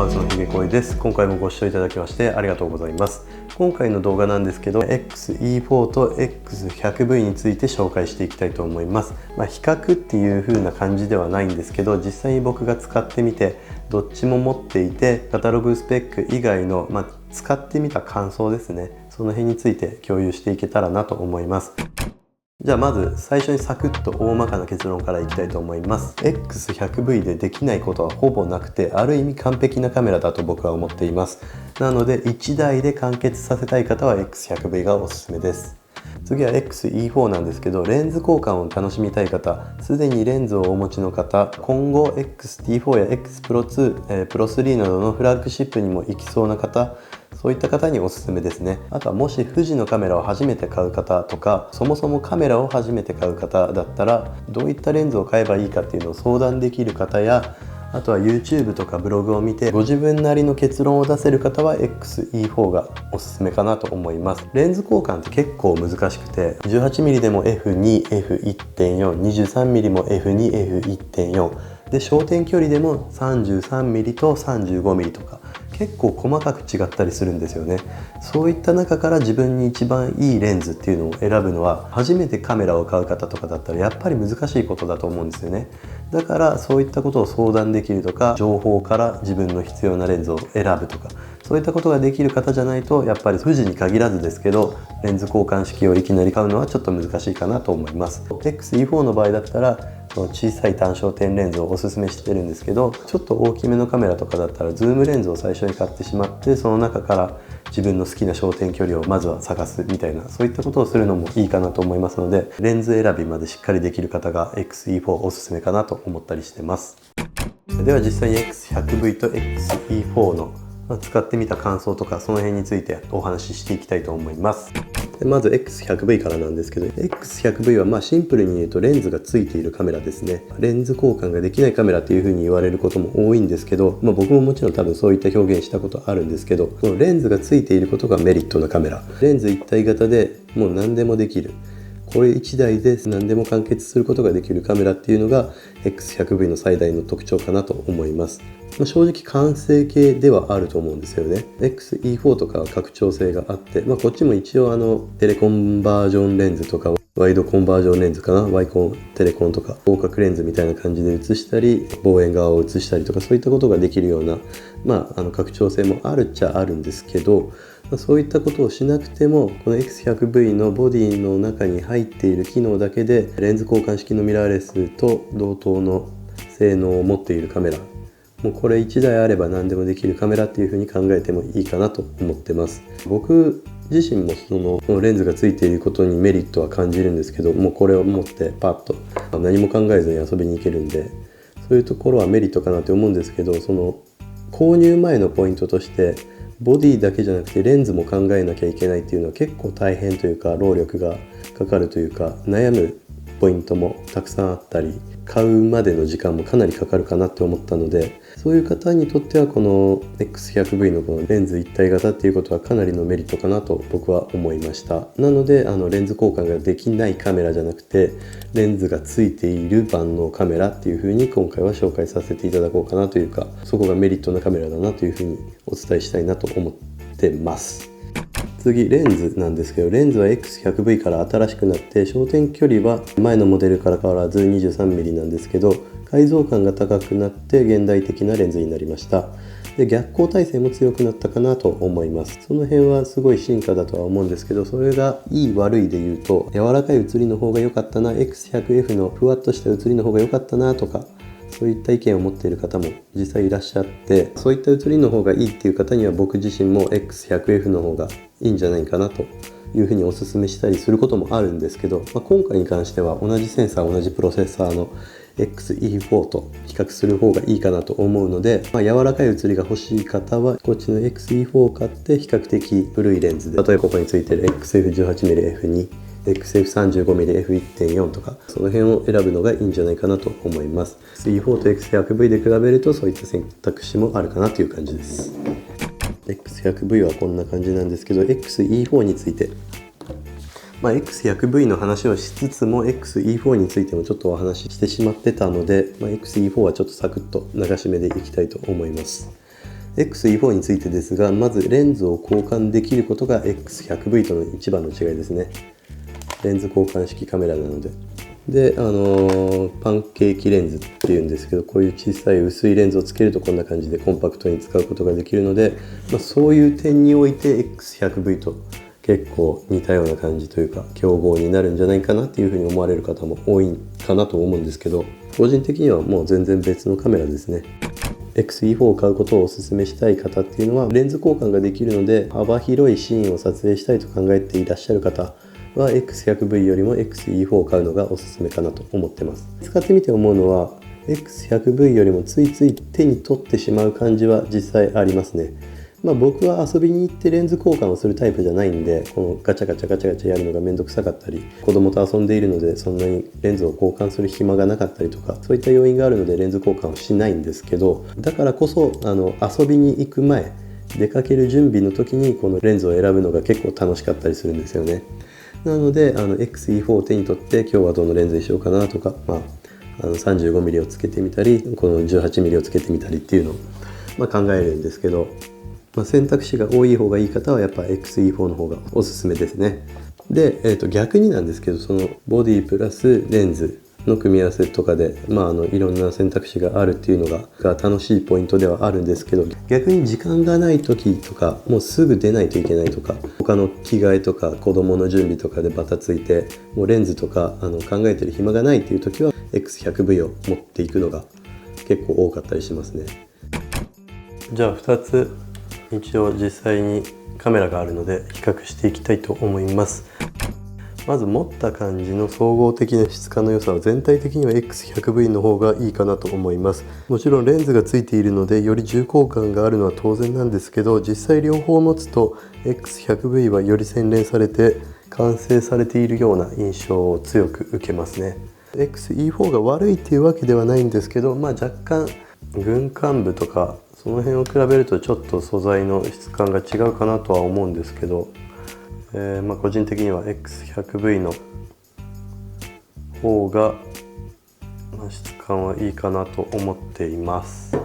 ハウスのひげこいです。今回もご視聴いただきましてありがとうございます。今回の動画なんですけど XE4 と X100V について紹介していきたいと思います。比較っていう風な感じではないんですけど、実際に僕が使ってみてどっちも持っていて、カタログスペック以外の、使ってみた感想ですね、その辺について共有していけたらなと思います。じゃあまず最初にサクッと大まかな結論からいきたいと思います。 X100V でできないことはほぼなくて、ある意味完璧なカメラだと僕は思っています。なので1台で完結させたい方は X100V がおすすめです。次は XE4 なんですけど、レンズ交換を楽しみたい方、すでにレンズをお持ちの方、今後 XT4 や X Pro2、Pro 3などのフラッグシップにも行きそうな方、そういった方におすすめですね。あとはもし富士のカメラを初めて買う方とか、そもそもカメラを初めて買う方だったらどういったレンズを買えばいいかっていうのを相談できる方や、あとは YouTube とかブログを見てご自分なりの結論を出せる方は XE4 がおすすめかなと思います。レンズ交換って結構難しくて、 18mm でも F2、F1.4、23mm も F2、F1.4 で、焦点距離でも 33mm と 35mm とか結構細かく違ったりするんですよね。そういった中から自分に一番いいレンズっていうのを選ぶのは、初めてカメラを買う方とかだったらやっぱり難しいことだと思うんですよね。だからそういったことを相談できるとか、情報から自分の必要なレンズを選ぶとか、そういったことができる方じゃないと、やっぱり富士に限らずですけど、レンズ交換式をいきなり買うのはちょっと難しいかなと思います。 XE4 の場合だったら小さい単焦点レンズをおすすめしてるんですけど、ちょっと大きめのカメラとかだったらズームレンズを最初に買ってしまって、その中から自分の好きな焦点距離をまずは探すみたいな、そういったことをするのもいいかなと思いますので、レンズ選びまでしっかりできる方が XE4 おすすめかなと思ったりしてます。では実際に X100V と XE4 の使ってみた感想とか、その辺についてお話ししていきたいと思います。まず X100V からなんですけど、 X100V はシンプルに言うとレンズがついているカメラですね。レンズ交換ができないカメラっていう風に言われることも多いんですけど、僕ももちろん多分そういった表現したことあるんですけど、このレンズがついていることがメリットなカメラ。レンズ一体型でもう何でもできる、これ1台で何でも完結することができるカメラっていうのが X100V の最大の特徴かなと思います。正直完成形ではあると思うんですよね。 XE4 とかは拡張性があって、こっちも一応テレコンバージョンレンズとかワイドコンバージョンレンズかな、ワイコン、テレコンとか広角レンズみたいな感じで映したり、望遠側を映したりとか、そういったことができるような、拡張性もあるっちゃあるんですけど、そういったことをしなくても、この X100V のボディの中に入っている機能だけでレンズ交換式のミラーレスと同等の性能を持っているカメラ、もうこれ1台あれば何でもできるカメラっていう風に考えてもいいかなと思ってます。僕自身もこのレンズがついていることにメリットは感じるんですけど、もうこれを持ってパッと何も考えずに遊びに行けるんで、そういうところはメリットかなって思うんですけど、その購入前のポイントとしてボディだけじゃなくてレンズも考えなきゃいけないっていうのは結構大変というか、労力がかかるというか、悩むポイントもたくさんあったり、買うまでの時間もかなりかかるかなって思ったので、そういう方にとってはこの X100V のこのレンズ一体型っていうことはかなりのメリットかなと僕は思いました。なのでレンズ交換ができないカメラじゃなくて、レンズがついている万能カメラっていう風に今回は紹介させていただこうかなというか、そこがメリットなカメラだなという風にお伝えしたいなと思ってます。次レンズなんですけど、レンズは X100V から新しくなって、焦点距離は前のモデルから変わらず 23mm なんですけど、解像感が高くなって現代的なレンズになりました。で、逆光耐性も強くなったかなと思います。その辺はすごい進化だとは思うんですけど、それがいい悪いで言うと、柔らかい写りの方が良かったな、 X100F のふわっとした写りの方が良かったなとか、そういった意見を持っている方も実際いらっしゃって、そういった写りの方がいいっていう方には僕自身も X100F の方がいいんじゃないかなというふうにお勧めしたりすることもあるんですけど、今回に関しては同じセンサー同じプロセッサーの XE4 と比較する方がいいかなと思うので、柔らかい写りが欲しい方はこっちの XE4 を買って比較的古いレンズで、例えばここについてる XF18mm、F2、XF35mm、F1.4 とか、その辺を選ぶのがいいんじゃないかなと思います。XE4 と X100V で比べるとそういった選択肢もあるかなという感じです。X100V はこんな感じなんですけど、 XE4 について、X100V の話をしつつも XE4 についてもちょっとお話ししてしまってたので、XE4 はちょっとサクッと流し目でいきたいと思います。XE4 についてですが、まずレンズを交換できることが X100V との一番の違いですね。レンズ交換式カメラなので。で、パンケーキレンズっていうんですけど、こういう小さい薄いレンズをつけるとこんな感じでコンパクトに使うことができるので、そういう点において X100V と結構似たような感じというか競合になるんじゃないかなっていうふうに思われる方も多いかなと思うんですけど、個人的にはもう全然別のカメラですね。XE4 を買うことをお勧めしたい方っていうのは、レンズ交換ができるので幅広いシーンを撮影したいと考えていらっしゃる方は X100V よりも XE4 を買うのがおすすめかなと思ってます。使ってみて思うのは X100V よりもついつい手に取ってしまう感じは実際ありますね。僕は遊びに行ってレンズ交換をするタイプじゃないんで、このガチャガチャガチャガチャやるのがめんどくさかったり、子供と遊んでいるのでそんなにレンズを交換する暇がなかったりとか、そういった要因があるのでレンズ交換をしないんですけど、だからこそ遊びに行く前、出かける準備の時にこのレンズを選ぶのが結構楽しかったりするんですよね。なのでXE4 を手に取って今日はどのレンズにしようかなとか、35mm をつけてみたり、この 18mm をつけてみたりっていうのを、考えるんですけど、選択肢が多い方がいい方はやっぱ XE4 の方がおすすめですね。で、逆になんですけど、そのボディプラスレンズの組み合わせとかで、いろんな選択肢があるっていうのが楽しいポイントではあるんですけど、逆に時間がない時とか、もうすぐ出ないといけないとか、他の着替えとか子供の準備とかでバタついて、もうレンズとか考えてる暇がないっていう時は X100V を持っていくのが結構多かったりしますね。じゃあ2つ一応実際にカメラがあるので比較していきたいと思います。まず持った感じの総合的な質感の良さは全体的には X100V の方がいいかなと思います。もちろんレンズがついているのでより重厚感があるのは当然なんですけど、実際両方持つと X100V はより洗練されて完成されているような印象を強く受けますね。XE4 が悪いっていうわけではないんですけど、若干軍艦部とかその辺を比べるとちょっと素材の質感が違うかなとは思うんですけど、個人的には X100V の方が、質感はいいかなと思っています。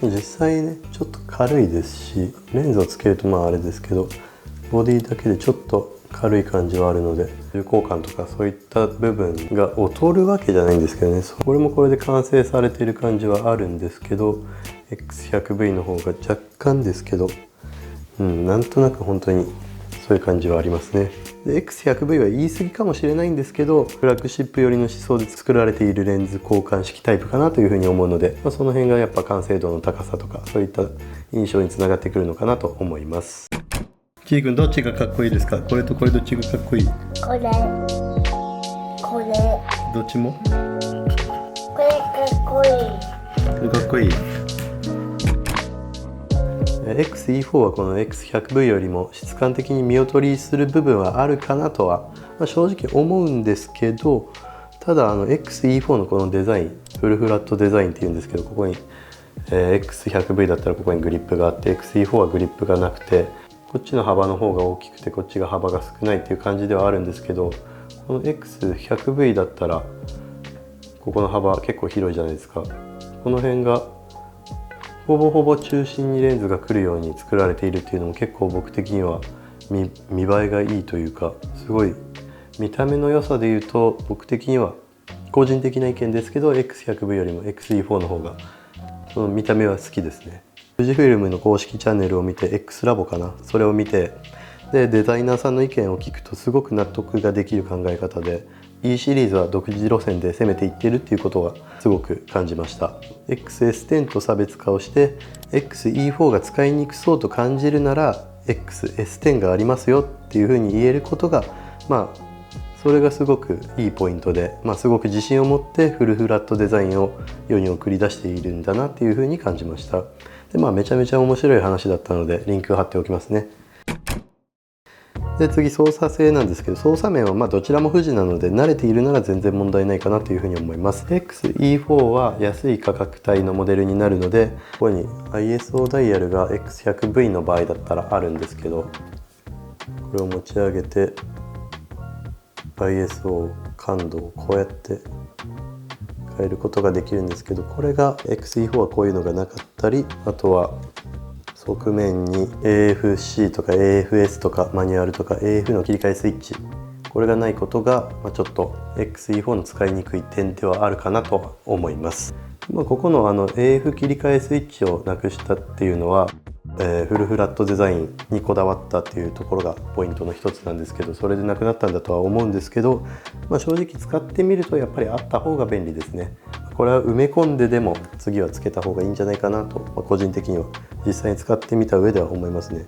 実際ねちょっと軽いですし、レンズをつけるとあれですけど、ボディだけでちょっと軽い感じはあるので、重厚感とかそういった部分が劣るわけじゃないんですけどね、これもこれで完成されている感じはあるんですけど、 X100V の方が若干ですけど、なんとなく本当にそういう感じはありますね。で X100V は言い過ぎかもしれないんですけど、フラッグシップ寄りの思想で作られているレンズ交換式タイプかなというふうに思うので、その辺がやっぱ完成度の高さとかそういった印象につながってくるのかなと思います。キー君どっちがかっこいいですか？これとこれどっちがかっこいい？これどっちも？これかっこいい。これかっこいい。XE4 はこの X100V よりも質感的に見劣りする部分はあるかなとは、正直思うんですけど、ただXE4 のこのデザイン、フルフラットデザインっていうんですけど、ここに、X100V だったらここにグリップがあって、 XE4 はグリップがなくて、こっちの幅の方が大きくてこっちが幅が少ないっていう感じではあるんですけど、この X100V だったらここの幅結構広いじゃないですか。この辺がほぼほぼ中心にレンズが来るように作られているっていうのも結構僕的には見栄えがいいというか、すごい見た目の良さで言うと、僕的には個人的な意見ですけど X100V よりも XE4 の方がその見た目は好きですね。富士フイルムの公式チャンネルを見て、 X ラボかな、それを見て、でデザイナーさんの意見を聞くとすごく納得ができる考え方で、 E シリーズは独自路線で攻めていっているっていうことはすごく感じました。 XS10 と差別化をして XE4 が使いにくそうと感じるなら XS10 がありますよっていうふうに言えることが、それがすごくいいポイントで、すごく自信を持ってフルフラットデザインを世に送り出しているんだなっていうふうに感じました。でめちゃめちゃ面白い話だったのでリンクを貼っておきますね。で次操作性なんですけど、操作面はどちらも富士なので慣れているなら全然問題ないかなというふうに思います。 XE4 は安い価格帯のモデルになるので、ここに ISO ダイヤルが X100V の場合だったらあるんですけど、これを持ち上げて ISO 感度をこうやって変えることができるんですけど、これが XE4 はこういうのがなかったり、あとは側面に AFC とか AFS とかマニュアルとか AF の切り替えスイッチ、これがないことが、ちょっと XE4 の使いにくい点ではあるかなとは思います。ここのAF 切り替えスイッチをなくしたっていうのは、フルフラットデザインにこだわったっていうところがポイントの一つなんですけど、それでなくなったんだとは思うんですけど、正直使ってみるとやっぱりあった方が便利ですね。これは埋め込んででも次はつけた方がいいんじゃないかなと、個人的には実際に使ってみた上では思いますね。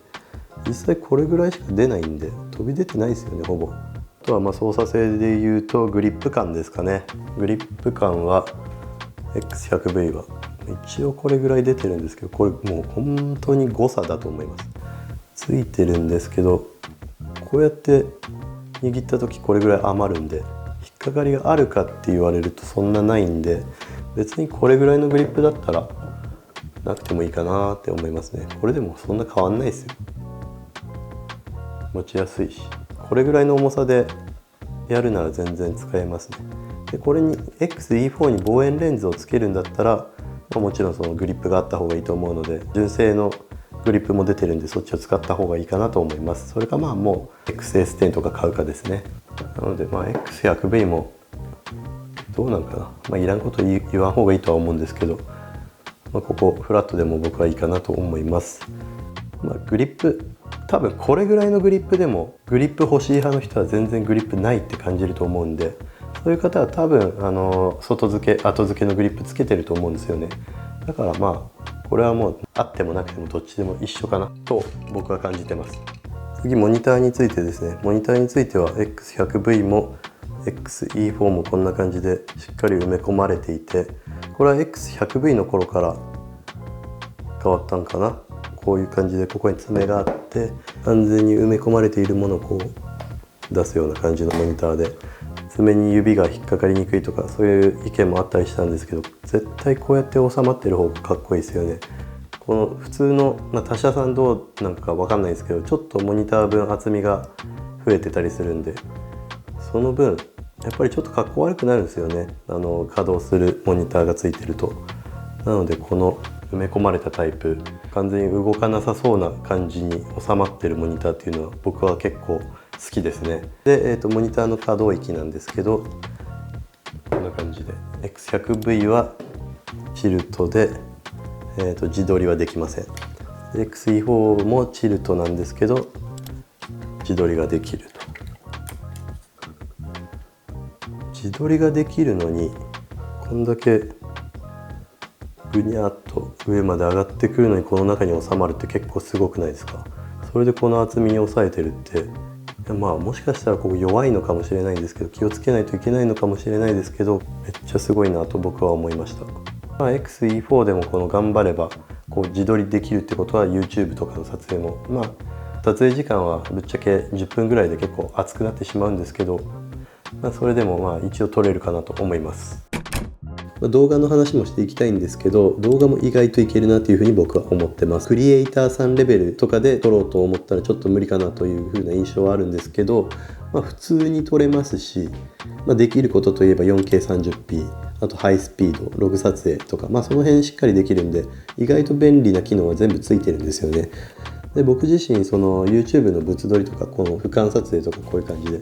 実際これぐらいしか出ないんで飛び出てないですよね、ほぼ。あとは操作性で言うとグリップ感ですかね。グリップ感は X100V は一応これぐらい出てるんですけど、これもう本当に誤差だと思います。ついてるんですけど、こうやって握った時これぐらい余るんで、引っかかりがあるかって言われるとそんなないんで、別にこれぐらいのグリップだったらなくてもいいかなって思いますね。これでもそんな変わんないですよ。持ちやすいし、これぐらいの重さでやるなら全然使えますね。でこれに XE4 に望遠レンズをつけるんだったら、もちろんそのグリップがあった方がいいと思うので、純正のグリップも出てるんでそっちを使った方がいいかなと思います。それかもう XS10 とか買うかですね。なのでX100V もどうなんかな、いらんこと言わん方がいいとは思うんですけど、ここフラットでも僕はいいかなと思います。グリップ、多分これぐらいのグリップでもグリップ欲しい派の人は全然グリップないって感じると思うんで、そういう方は多分外付け後付けのグリップつけてると思うんですよね。だからこれはもうあってもなくてもどっちでも一緒かなと僕は感じてます。次モニターについてですね。モニターについては X100V も XE4 もこんな感じでしっかり埋め込まれていて、これは X100V の頃から変わったんかな。こういう感じでここに爪があって完全に埋め込まれているものをこう出すような感じのモニターで、爪に指が引っかかりにくいとかそういう意見もあったりしたんですけど、絶対こうやって収まってる方がかっこいいですよね。この普通の、他社さんどうなんかわかんないですけど、ちょっとモニター分厚みが増えてたりするんで、その分やっぱりちょっとかっこ悪くなるんですよね、稼働するモニターがついてると。なのでこの埋め込まれたタイプ、完全に動かなさそうな感じに収まってるモニターっていうのは僕は結構好きですね。で、モニターの可動域なんですけど、こんな感じで X100V はチルトで、自撮りはできません。で XE4 もチルトなんですけど自撮りができると。自撮りができるのにこんだけぐにゃっと上まで上がってくるのにこの中に収まるって結構すごくないですか。それでこの厚みに抑えてるって、もしかしたらここ弱いのかもしれないんですけど、気をつけないといけないのかもしれないですけど、めっちゃすごいなと僕は思いました。XE4 でもこの頑張ればこう自撮りできるってことは YouTube とかの撮影も撮影時間はぶっちゃけ10分ぐらいで結構熱くなってしまうんですけど、それでも一応撮れるかなと思います。動画の話もしていきたいんですけど、動画も意外といけるなというふうに僕は思ってます。クリエイターさんレベルとかで撮ろうと思ったらちょっと無理かなというふうな印象はあるんですけど、普通に撮れますし、できることといえば 4K30p、 あとハイスピードログ撮影とか、その辺しっかりできるんで意外と便利な機能は全部ついてるんですよね。で僕自身その YouTube の物撮りとかこの俯瞰撮影とかこういう感じで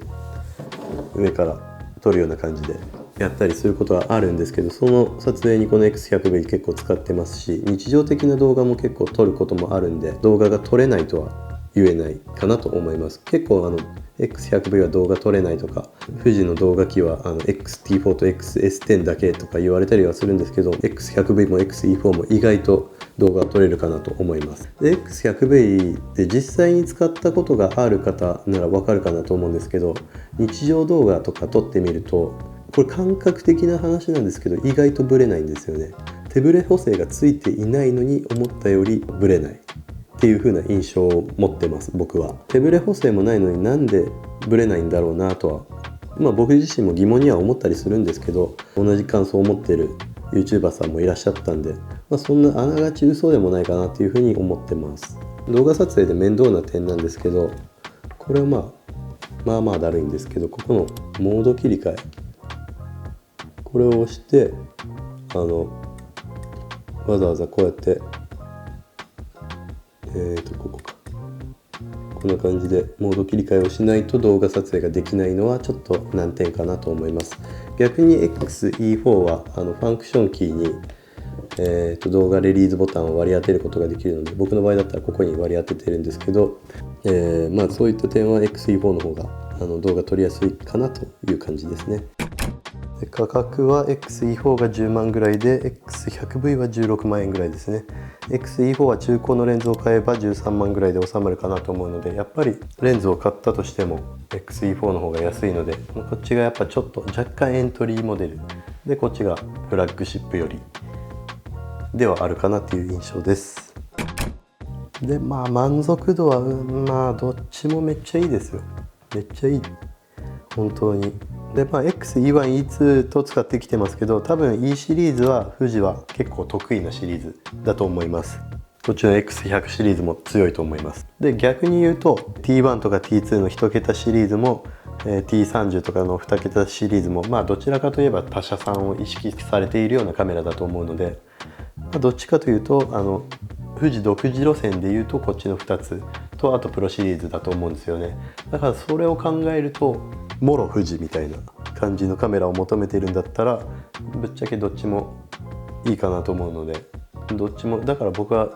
上から撮るような感じでやったりすることはあるんですけど、その撮影にこの X100V 結構使ってますし、日常的な動画も結構撮ることもあるんで動画が撮れないとは言えないかなと思います。結構X100V は動画撮れないとか、富士の動画機はXT4 と XS10 だけとか言われたりはするんですけど、 X100V も XE4 も意外と動画撮れるかなと思います。で X100V で実際に使ったことがある方ならわかるかなと思うんですけど、日常動画とか撮ってみるとこれ感覚的な話なんですけど意外とブレないんですよね。手ブレ補正がついていないのに思ったよりブレないっていう風な印象を持ってます。僕は手ブレ補正もないのになんでブレないんだろうなとは、僕自身も疑問には思ったりするんですけど、同じ感想を持ってる YouTuber さんもいらっしゃったんで、そんなあながち嘘でもないかなっていう風に思ってます。動画撮影で面倒な点なんですけど、これはまあだるいんですけど、ここのモード切り替え、ここれを押してわざわざこうやってここか、こんな感じでモード切り替えをしないと動画撮影ができないのはちょっと難点かなと思います。逆に XE4 はファンクションキーに、動画レリースボタンを割り当てることができるので、僕の場合だったらここに割り当ててるんですけど、そういった点は XE4 の方が動画撮りやすいかなという感じですね。で価格は XE4 が10万ぐらいで X100V は16万円ぐらいですね。XE4 は中古のレンズを買えば13万ぐらいで収まるかなと思うので、やっぱりレンズを買ったとしても XE4 の方が安いので、こっちがやっぱちょっと若干エントリーモデルで、こっちがフラッグシップよりではあるかなという印象です。で満足度はどっちもめっちゃいいですよ。めっちゃいい、本当に。でXE1、E2 と使ってきてますけど、多分 E シリーズは富士は結構得意なシリーズだと思います。こっちの X100 シリーズも強いと思います。で逆に言うと T1 とか T2 の1桁シリーズも、T30 とかの2桁シリーズもどちらかといえば他社さんを意識されているようなカメラだと思うので、どっちかというと富士独自路線でいうとこっちの2つと、あとプロシリーズだと思うんですよね。だからそれを考えるともろ富士みたいな感じのカメラを求めているんだったら、ぶっちゃけどっちもいいかなと思うので、どっちもだから僕は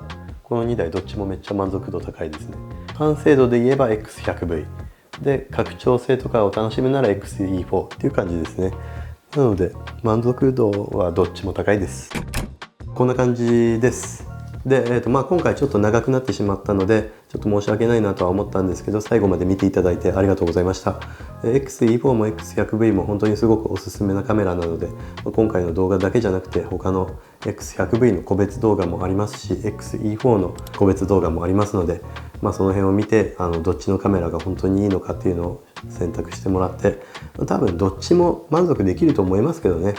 この2台どっちもめっちゃ満足度高いですね。完成度で言えば X100V で、拡張性とかを楽しむなら XE4 っていう感じですね。なので満足度はどっちも高いです。こんな感じです。で、今回ちょっと長くなってしまったのでちょっと申し訳ないなとは思ったんですけど、最後まで見ていただいてありがとうございました。XE4 も X100V も本当にすごくおすすめなカメラなので、今回の動画だけじゃなくて他の X100V の個別動画もありますし XE4 の個別動画もありますので、その辺を見てどっちのカメラが本当にいいのかっていうのを選択してもらって、多分どっちも満足できると思いますけどね。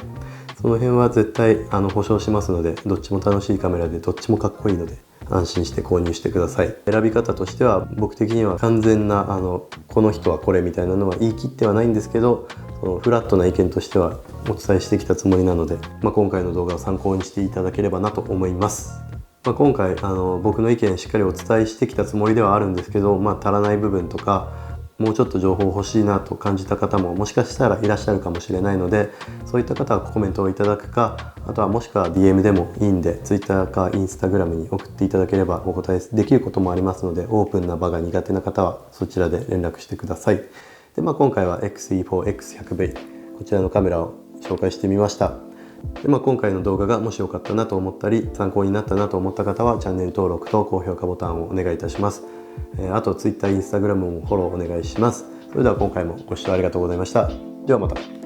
その辺は絶対保証しますので、どっちも楽しいカメラでどっちもかっこいいので安心して購入してください。選び方としては僕的には完全なこの人はこれみたいなのは言い切ってはないんですけど、そのフラットな意見としてはお伝えしてきたつもりなので、今回の動画を参考にしていただければなと思います。今回僕の意見しっかりお伝えしてきたつもりではあるんですけど、足らない部分とかもうちょっと情報欲しいなと感じた方ももしかしたらいらっしゃるかもしれないので、そういった方はコメントをいただくか、あとはもしくは DM でもいいんで Twitter か Instagram に送っていただければお答えできることもありますので、オープンな場が苦手な方はそちらで連絡してください。で、今回は XE4、X100V こちらのカメラを紹介してみました。で、今回の動画がもしよかったなと思ったり参考になったなと思った方はチャンネル登録と高評価ボタンをお願いいたします。あと Twitter、Instagram もフォローお願いします。それでは今回もご視聴ありがとうございました。ではまた。